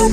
Allô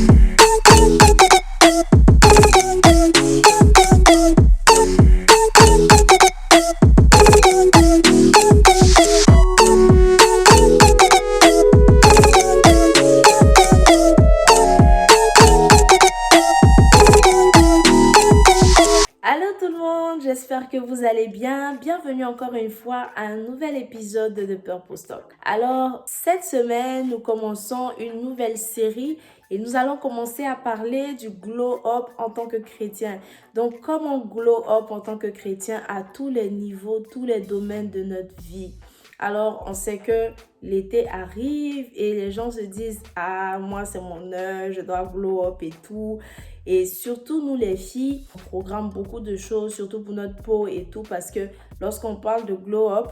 tout le monde, j'espère que vous allez bien. Bienvenue encore une fois à un nouvel épisode de Purpose Talk. Alors, cette semaine, nous commençons une nouvelle série et nous allons commencer à parler du glow up en tant que chrétien. Donc, comment glow up en tant que chrétien à tous les niveaux, tous les domaines de notre vie. Alors, on sait que l'été arrive et les gens se disent « Ah, moi, c'est mon heure, je dois glow up et tout. » Et surtout, nous les filles, on programme beaucoup de choses, surtout pour notre peau et tout, parce que lorsqu'on parle de glow up,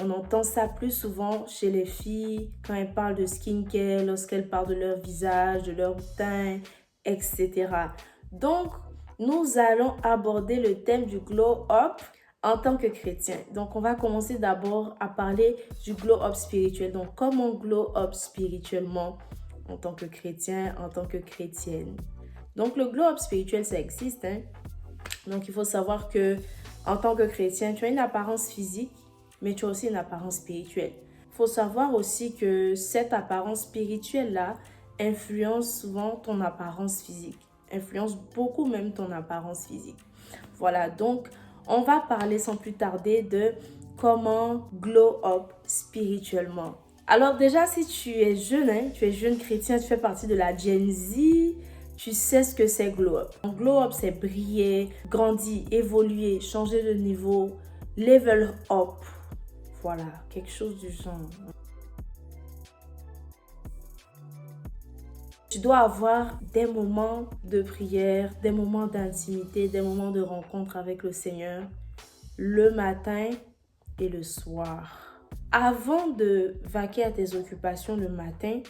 on entend ça plus souvent chez les filles quand elles parlent de skincare, lorsqu'elles parlent de leur visage, de leur teint, etc. Donc, nous allons aborder le thème du glow up en tant que chrétien. Donc, on va commencer d'abord à parler du glow up spirituel. Donc, comment glow up spirituellement en tant que chrétien, en tant que chrétienne. Donc, le glow up spirituel, ça existe. Donc, il faut savoir que en tant que chrétien, tu as une apparence physique, mais tu as aussi une apparence spirituelle. Il faut savoir aussi que cette apparence spirituelle-là influence souvent ton apparence physique, influence beaucoup même ton apparence physique. Voilà, donc, on va parler sans plus tarder de comment glow up spirituellement. Alors déjà, si tu es jeune, tu es jeune chrétien, tu fais partie de la Gen Z, tu sais ce que c'est glow up. Donc, glow up, c'est briller, grandir, évoluer, changer de niveau, level up. Voilà, quelque chose du genre. Tu dois avoir des moments de prière, des moments d'intimité, des moments de rencontre avec le Seigneur, le matin et le soir. Avant de vaquer à tes occupations le matin,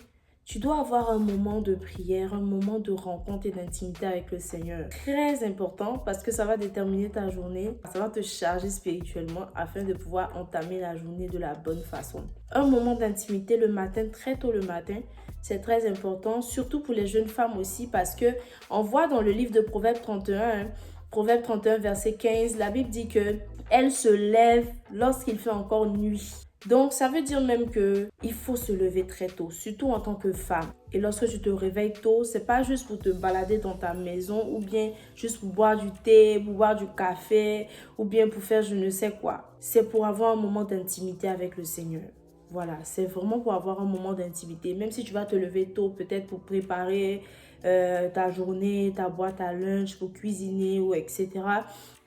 tu dois avoir un moment de prière, un moment de rencontre et d'intimité avec le Seigneur. Très important parce que ça va déterminer ta journée, ça va te charger spirituellement afin de pouvoir entamer la journée de la bonne façon. Un moment d'intimité le matin, très tôt le matin, c'est très important, surtout pour les jeunes femmes aussi parce que on voit dans le livre de Proverbe 31, Proverbe 31 verset 15, la Bible dit que elle se lève lorsqu'il fait encore nuit. Donc, ça veut dire même qu'il faut se lever très tôt, surtout en tant que femme. Et lorsque tu te réveilles tôt, c'est pas juste pour te balader dans ta maison ou bien juste pour boire du thé, pour boire du café ou bien pour faire je ne sais quoi. C'est pour avoir un moment d'intimité avec le Seigneur. Voilà, c'est vraiment pour avoir un moment d'intimité. Même si tu vas te lever tôt, peut-être pour préparer ta journée, ta boîte à lunch, pour cuisiner ou etc.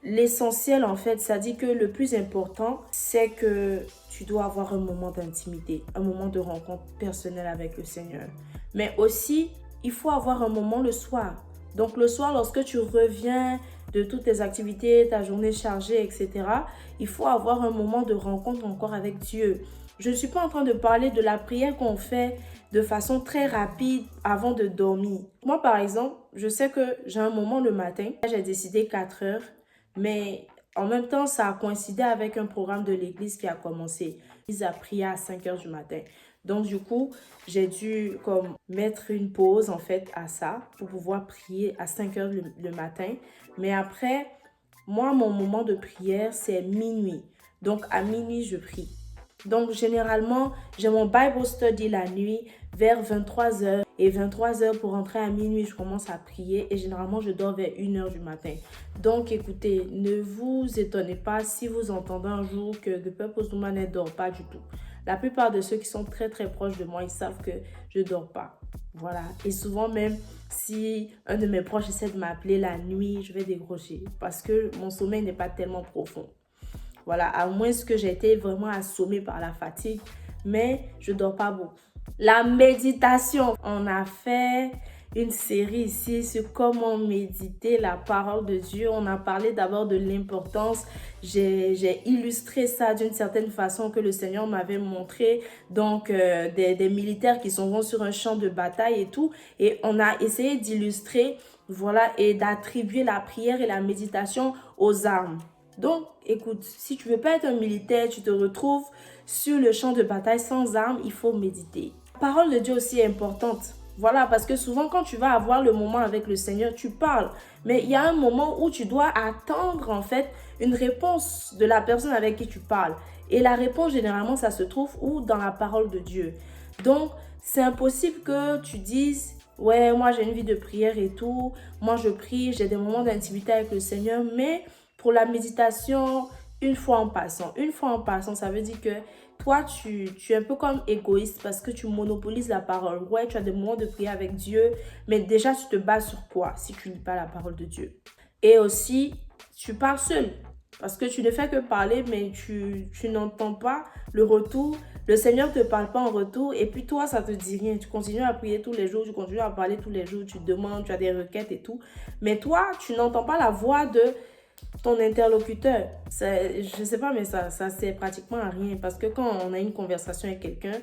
L'essentiel, en fait, ça dit que le plus important, c'est que tu dois avoir un moment d'intimité, un moment de rencontre personnelle avec le Seigneur. Mais aussi, il faut avoir un moment le soir. Donc, le soir, lorsque tu reviens de toutes tes activités, ta journée chargée, etc., il faut avoir un moment de rencontre encore avec Dieu. Je ne suis pas en train de parler de la prière qu'on fait de façon très rapide avant de dormir. Moi, par exemple, je sais que j'ai un moment le matin, j'ai décidé 4 heures. Mais en même temps, ça a coïncidé avec un programme de l'église qui a commencé. Ils a prié à 5 heures du matin. Donc, du coup, j'ai dû mettre une pause en fait à ça pour pouvoir prier à 5 heures le matin. Mais après, moi, mon moment de prière, c'est minuit. Donc, à minuit, je prie. Donc, généralement, j'ai mon Bible study la nuit vers 23 heures. Et 23 heures pour rentrer à minuit, je commence à prier. Et généralement, je dors vers 1 heure du matin. Donc, écoutez, ne vous étonnez pas si vous entendez un jour que The Purpose Woman ne dort pas du tout. La plupart de ceux qui sont très, très proches de moi, ils savent que je ne dors pas. Voilà. Et souvent même, si un de mes proches essaie de m'appeler la nuit, je vais décrocher. Parce que mon sommeil n'est pas tellement profond. Voilà, à moins que j'ai été vraiment assommée par la fatigue, mais je ne dors pas beaucoup. La méditation, on a fait une série ici sur comment méditer la parole de Dieu. On a parlé d'abord de l'importance. J'ai illustré ça d'une certaine façon que le Seigneur m'avait montré. Donc, des militaires qui vont sur un champ de bataille et tout. Et on a essayé d'illustrer, voilà, et d'attribuer la prière et la méditation aux armes. Donc, écoute, si tu ne veux pas être un militaire, tu te retrouves sur le champ de bataille sans armes, il faut méditer. La parole de Dieu aussi est importante. Voilà, parce que souvent quand tu vas avoir le moment avec le Seigneur, tu parles. Mais il y a un moment où tu dois attendre en fait une réponse de la personne avec qui tu parles. Et la réponse, généralement, ça se trouve où? Dans la parole de Dieu. Donc, c'est impossible que tu dises, ouais, moi j'ai une vie de prière et tout. Moi je prie, j'ai des moments d'intimité avec le Seigneur. Mais pour la méditation, une fois en passant. Une fois en passant, ça veut dire que toi, tu es un peu comme égoïste parce que tu monopolises la parole. Ouais, tu as des moments de prière avec Dieu, mais déjà, tu te bases sur quoi si tu ne lis pas la parole de Dieu? Et aussi, tu parles seul parce que tu ne fais que parler, mais tu n'entends pas le retour. Le Seigneur ne te parle pas en retour et puis toi, ça ne te dit rien. Tu continues à prier tous les jours, tu continues à parler tous les jours, tu demandes, tu as des requêtes et tout. Mais toi, tu n'entends pas la voix de ton interlocuteur. Je ne sais pas, mais ça sert pratiquement à rien parce que quand on a une conversation avec quelqu'un,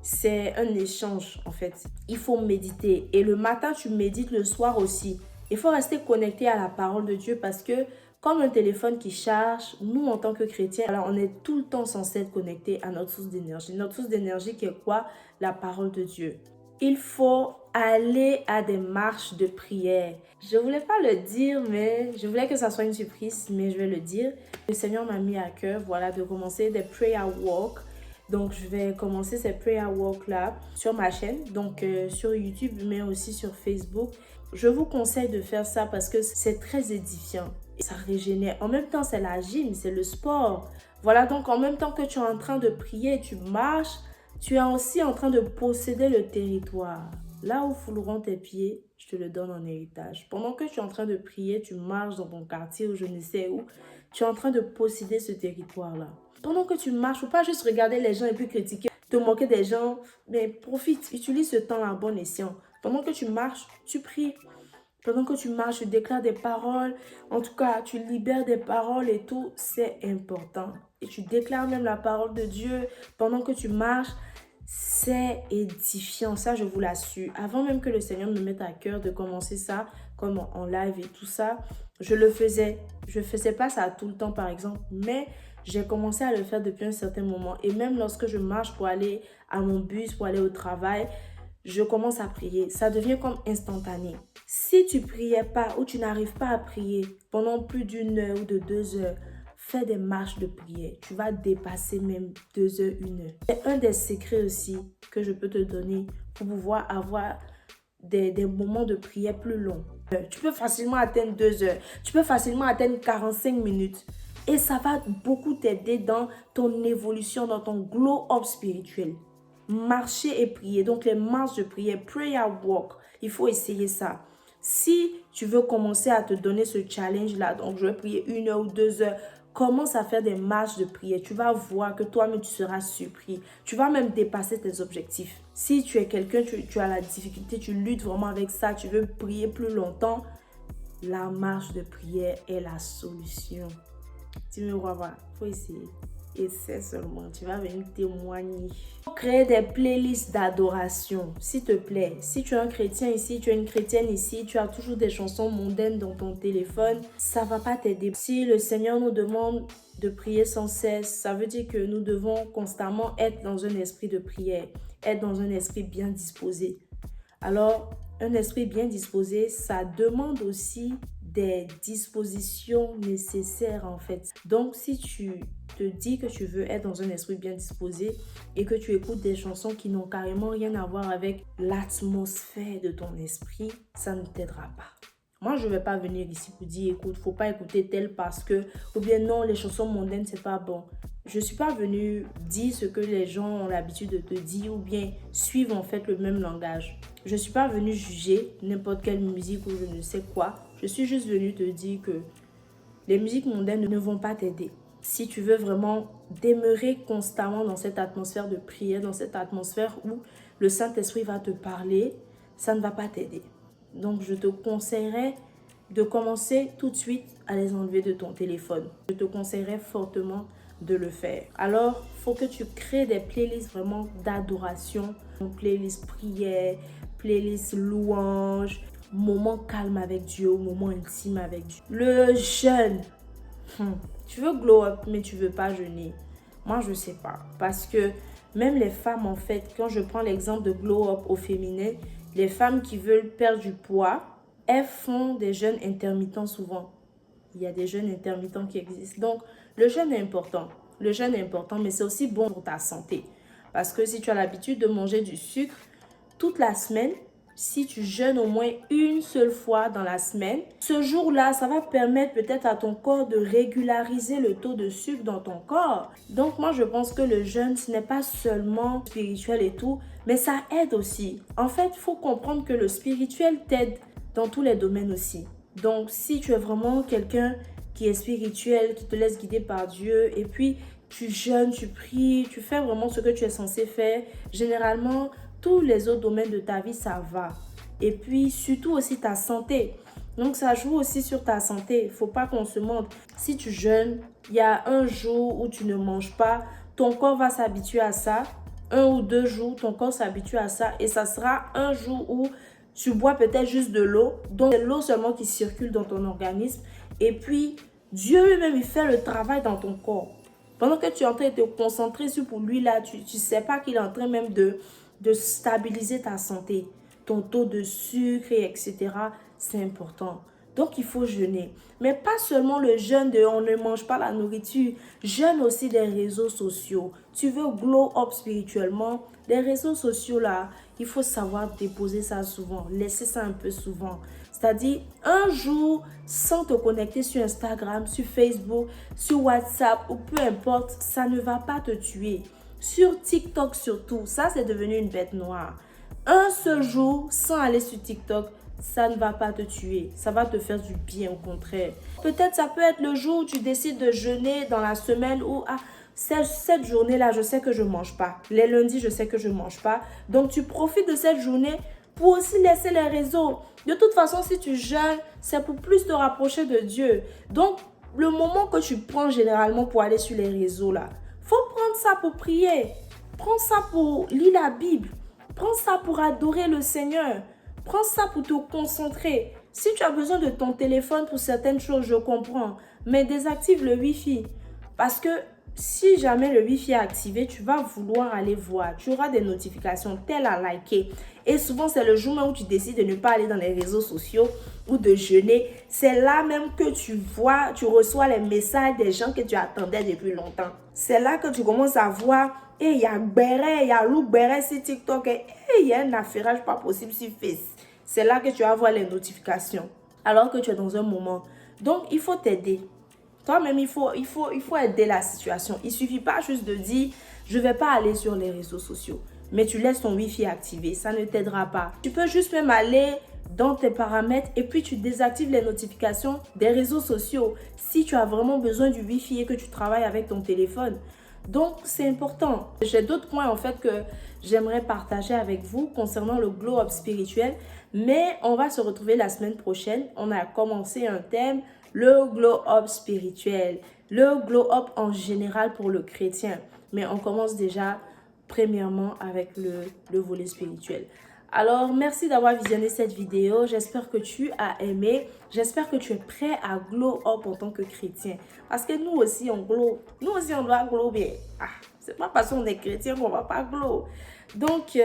c'est un échange en fait. Il faut méditer et le matin, tu médites, le soir aussi. Il faut rester connecté à la parole de Dieu parce que comme un téléphone qui charge, nous en tant que chrétiens, alors on est tout le temps censé être connecté à notre source d'énergie. Notre source d'énergie qui est quoi? La parole de Dieu. Il faut aller à des marches de prière. Je voulais pas le dire, mais je voulais que ça soit une surprise, mais je vais le dire. Le Seigneur m'a mis à cœur, voilà, de commencer des prayer walk. Donc, je vais commencer ces prayer walk là sur ma chaîne, donc sur YouTube, mais aussi sur Facebook. Je vous conseille de faire ça parce que c'est très édifiant. Ça régénère. En même temps, c'est la gym, c'est le sport. Voilà, donc en même temps que tu es en train de prier, tu marches, tu es aussi en train de posséder le territoire. Là où fouleront tes pieds, je te le donne en héritage. Pendant que tu es en train de prier, tu marches dans ton quartier ou je ne sais où, tu es en train de posséder ce territoire-là. Pendant que tu marches, faut pas juste regarder les gens et puis critiquer, te moquer des gens, mais profite, utilise ce temps à bon escient. Pendant que tu marches, tu pries. Pendant que tu marches, tu déclares des paroles. En tout cas, tu libères des paroles et tout. C'est important. Et tu déclares même la parole de Dieu pendant que tu marches. C'est édifiant, ça je vous l'assure. Avant même que le Seigneur me mette à cœur de commencer ça, comme en live et tout ça, je le faisais. Je ne faisais pas ça tout le temps par exemple, mais j'ai commencé à le faire depuis un certain moment. Et même lorsque je marche pour aller à mon bus, pour aller au travail, je commence à prier. Ça devient comme instantané. Si tu ne priais pas ou tu n'arrives pas à prier pendant plus d'une heure ou de 2 heures, fais des marches de prière. Tu vas dépasser même 2 heures, 1 heure. C'est un des secrets aussi que je peux te donner pour pouvoir avoir des moments de prière plus longs. Tu peux facilement atteindre 2 heures. Tu peux facilement atteindre 45 minutes. Et ça va beaucoup t'aider dans ton évolution, dans ton glow-up spirituel. Marcher et prier. Donc les marches de prière, prayer walk. Il faut essayer ça. Si tu veux commencer à te donner ce challenge-là, donc je vais prier 1 heure ou 2 heures, commence à faire des marches de prière. Tu vas voir que toi-même, tu seras surpris. Tu vas même dépasser tes objectifs. Si tu es quelqu'un, tu as la difficulté, tu luttes vraiment avec ça, tu veux prier plus longtemps, la marche de prière est la solution. Tu me vois, voilà, il faut essayer. Essaie seulement, tu vas venir témoigner. Créer des playlists d'adoration, s'il te plaît. Si tu es un chrétien ici, tu es une chrétienne ici, tu as toujours des chansons mondaines dans ton téléphone, ça ne va pas t'aider. Si le Seigneur nous demande de prier sans cesse, ça veut dire que nous devons constamment être dans un esprit de prière, être dans un esprit bien disposé. Alors, un esprit bien disposé, ça demande aussi des dispositions nécessaires en fait. Donc, si tu te dis que tu veux être dans un esprit bien disposé et que tu écoutes des chansons qui n'ont carrément rien à voir avec l'atmosphère de ton esprit, ça ne t'aidera pas. Moi, je ne vais pas venir ici pour dire, écoute, faut pas écouter tel parce que, ou bien non, les chansons mondaines, c'est pas bon. Je ne suis pas venue dire ce que les gens ont l'habitude de te dire ou bien suivre en fait le même langage. Je ne suis pas venue juger n'importe quelle musique ou je ne sais quoi. Je suis juste venue te dire que les musiques mondaines ne vont pas t'aider. Si tu veux vraiment demeurer constamment dans cette atmosphère de prière, dans cette atmosphère où le Saint-Esprit va te parler, ça ne va pas t'aider. Donc, je te conseillerais de commencer tout de suite à les enlever de ton téléphone. Je te conseillerais fortement de le faire. Alors, il faut que tu crées des playlists vraiment d'adoration, playlist prière, playlist louange, moment calme avec Dieu, moment intime avec Dieu. Le jeûne. Tu veux glow up, mais tu veux pas jeûner. Moi, je sais pas. Parce que même les femmes, en fait, quand je prends l'exemple de glow up au féminin, Les femmes qui veulent perdre du poids, elles font des jeûnes intermittents souvent. Il y a des jeûnes intermittents qui existent. Donc, le jeûne est important. Le jeûne est important, mais c'est aussi bon pour ta santé. Parce que si tu as l'habitude de manger du sucre toute la semaine, si tu jeûnes au moins une seule fois dans la semaine, ce jour-là, ça va permettre peut-être à ton corps de régulariser le taux de sucre dans ton corps. Donc moi, je pense que le jeûne, ce n'est pas seulement spirituel et tout, mais ça aide aussi. En fait, il faut comprendre que le spirituel t'aide dans tous les domaines aussi. Donc si tu es vraiment quelqu'un qui est spirituel, qui te laisse guider par Dieu, et puis tu jeûnes, tu pries, tu fais vraiment ce que tu es censé faire, généralement, tous les autres domaines de ta vie, ça va. Et puis, surtout aussi ta santé. Donc, ça joue aussi sur ta santé. Il ne faut pas qu'on se mente. Si tu jeûnes, il y a un jour où tu ne manges pas, ton corps va s'habituer à ça. 1 ou 2 jours, ton corps s'habitue à ça. Et ça sera un jour où tu bois peut-être juste de l'eau. Donc, c'est l'eau seulement qui circule dans ton organisme. Et puis, Dieu lui-même, il fait le travail dans ton corps. Pendant que tu es en train de te concentrer sur pour lui, là, tu ne sais pas qu'il est en train même de stabiliser ta santé, ton taux de sucre, etc. C'est important. Donc, il faut jeûner. Mais pas seulement le jeûne de on ne mange pas la nourriture. Jeûne aussi des réseaux sociaux. Tu veux glow up spirituellement, les réseaux sociaux là, il faut savoir déposer ça souvent. Laisser ça un peu souvent. C'est-à-dire, un jour, sans te connecter sur Instagram, sur Facebook, sur WhatsApp ou peu importe, ça ne va pas te tuer. Sur TikTok surtout, ça c'est devenu une bête noire. Un seul jour sans aller sur TikTok, ça ne va pas te tuer. Ça va te faire du bien au contraire. Peut-être ça peut être le jour où tu décides de jeûner dans la semaine où cette journée-là, je sais que je ne mange pas. Les lundis, je sais que je ne mange pas. Donc tu profites de cette journée pour aussi laisser les réseaux. De toute façon, si tu jeûnes, c'est pour plus te rapprocher de Dieu. Donc, le moment que tu prends généralement pour aller sur les réseaux là, faut prendre ça pour prier. Prends ça pour lire la Bible. Prends ça pour adorer le Seigneur. Prends ça pour te concentrer. Si tu as besoin de ton téléphone pour certaines choses, je comprends. Mais désactive le Wi-Fi. Parce que si jamais le Wi-Fi est activé, tu vas vouloir aller voir. Tu auras des notifications telles à liker. Et souvent, c'est le jour même où tu décides de ne pas aller dans les réseaux sociaux ou de jeûner. C'est là même que tu vois, tu reçois les messages des gens que tu attendais depuis longtemps. C'est là que tu commences à voir, et il y a Béret, il y a Lou Béret sur TikTok, et il y a un affairage pas possible sur Face. C'est là que tu vas voir les notifications, alors que tu es dans un moment. Donc, il faut t'aider. Toi-même, il faut aider la situation. Il ne suffit pas juste de dire, je ne vais pas aller sur les réseaux sociaux. Mais tu laisses ton Wi-Fi activé, ça ne t'aidera pas. Tu peux juste même aller dans tes paramètres et puis tu désactives les notifications des réseaux sociaux si tu as vraiment besoin du Wi-Fi et que tu travailles avec ton téléphone. Donc, c'est important. J'ai d'autres points en fait que j'aimerais partager avec vous concernant le glow up spirituel. Mais on va se retrouver la semaine prochaine. On a commencé un thème, le glow up spirituel. Le glow up en général pour le chrétien. Mais on commence déjà premièrement avec le volet spirituel. Alors, merci d'avoir visionné cette vidéo. J'espère que tu as aimé. J'espère que tu es prêt à glow up en tant que chrétien. Parce que nous aussi, on glow. Nous aussi, on doit glow bien. C'est pas parce qu'on est chrétien qu'on va pas glow. Donc,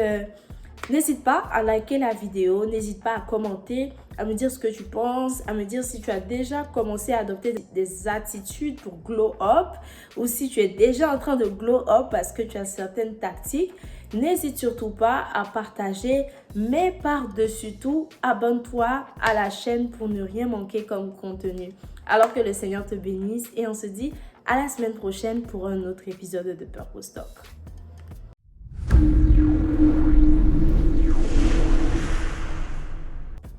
n'hésite pas à liker la vidéo. N'hésite pas à commenter, à me dire ce que tu penses, à me dire si tu as déjà commencé à adopter des attitudes pour glow up ou si tu es déjà en train de glow up parce que tu as certaines tactiques. N'hésite surtout pas à partager, mais par-dessus tout, abonne-toi à la chaîne pour ne rien manquer comme contenu. Alors que le Seigneur te bénisse et on se dit à la semaine prochaine pour un autre épisode de Purpose Talk.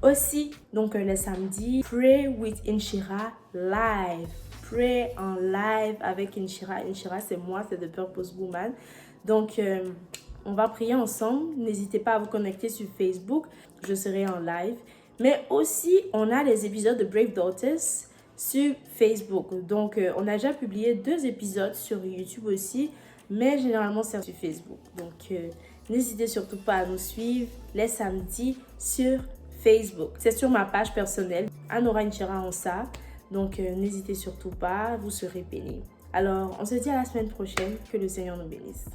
Aussi, donc le samedi, Pray with Inshira live. Pray en live avec Inshira. Inshira, c'est moi, c'est The Purpose Woman. Donc, on va prier ensemble. N'hésitez pas à vous connecter sur Facebook. Je serai en live. Mais aussi, on a les épisodes de Brave Daughters sur Facebook. Donc, on a déjà publié 2 épisodes sur YouTube aussi. Mais généralement, c'est sur Facebook. Donc, n'hésitez surtout pas à nous suivre les samedis sur Facebook. C'est sur ma page personnelle, Anora Inchira Ansa. Donc, n'hésitez surtout pas, vous serez bénis. Alors, on se dit à la semaine prochaine. Que le Seigneur nous bénisse.